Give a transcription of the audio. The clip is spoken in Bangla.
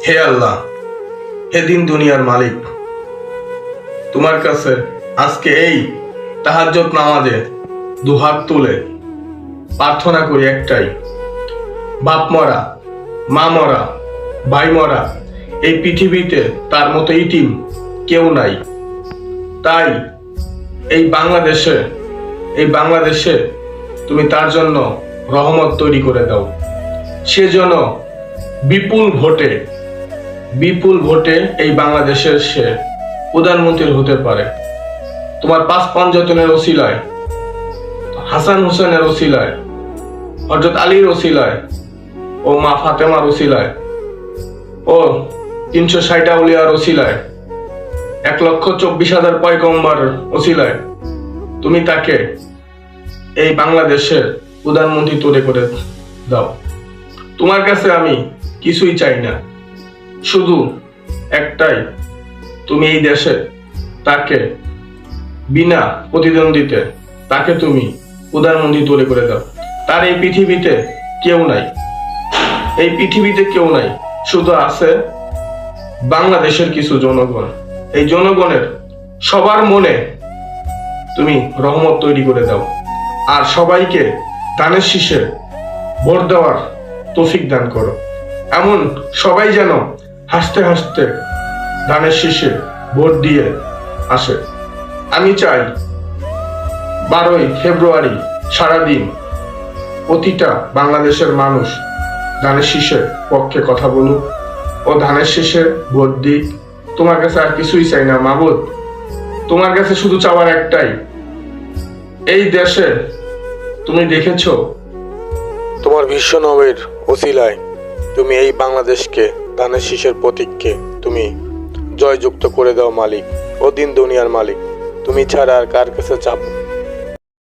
হে আল্লাহ, হে দিন দুনিয়ার মালিক, তোমার কাছে আজকে এই তাহাজ্জুদ নামাজে দুহাত তুলে প্রার্থনা করি একটাই, বাপ মরা, মা মরা, ভাই মরা এই পৃথিবীতে তার মতো ইতিম কেউ নাই। তাই এই বাংলাদেশে তুমি তার জন্য রহমত তৈরি করে দাও। সেজন্য বিপুল ভোটে এই বাংলাদেশের সে প্রধানমন্ত্রী হতে পারে। তোমার পাঁচ পঞ্চতনের ওসিলায়, হাসান হোসেনের ওসিলায়, হযরত আলীর ওসিলায় ও মা ফাতেমার ওসিলায় ও 360 আউলিয়ার ওসিলায়, 1,24,000 পয়গম্বর ওসিলায় তুমি তাকে এই বাংলাদেশের প্রধানমন্ত্রী তৈরি করে দাও। তোমার কাছে আমি কিছুই চাই না, শুধু একটাই, তুমি এই দেশে তাকে বিনা প্রতিদ্বন্দ্বিতে তাকে তুমি প্রধানমন্ত্রী তৈরি করে দাও। তার এই পৃথিবীতে কেউ নাই, শুধু আছে বাংলাদেশের কিছু জনগণ। এই জনগণের সবার মনে তুমি রহমত তৈরি করে দাও, আর সবাইকে ধানের শীষে ভোট দেওয়ার তৌফিক দান করো। এমন সবাই যেন হাসতে হাসতে ধানের শীষে ভোট দিয়ে আসে। আমি চাই 12ই ফেব্রুয়ারি সারাদিন প্রতিটা বাংলাদেশের মানুষ ধানের শীষের পক্ষে কথা বলুক ও ধানের শীষে ভোট দিক। তোমার কাছে আর কিছুই চাই না মাবুদ, তোমার কাছে শুধু চাওয়ার একটাই, এই দেশে তুমি দেখেছো তোমার বিশ্ব নবের ওসিলায় তুমি এই বাংলাদেশকে ধানের শীষের প্রতীককে তুমি জয়যুক্ত করে দাও মালিক ও দিন দুনিয়ার মালিক। তুমি ছাড়া আর কার কাছে চাপ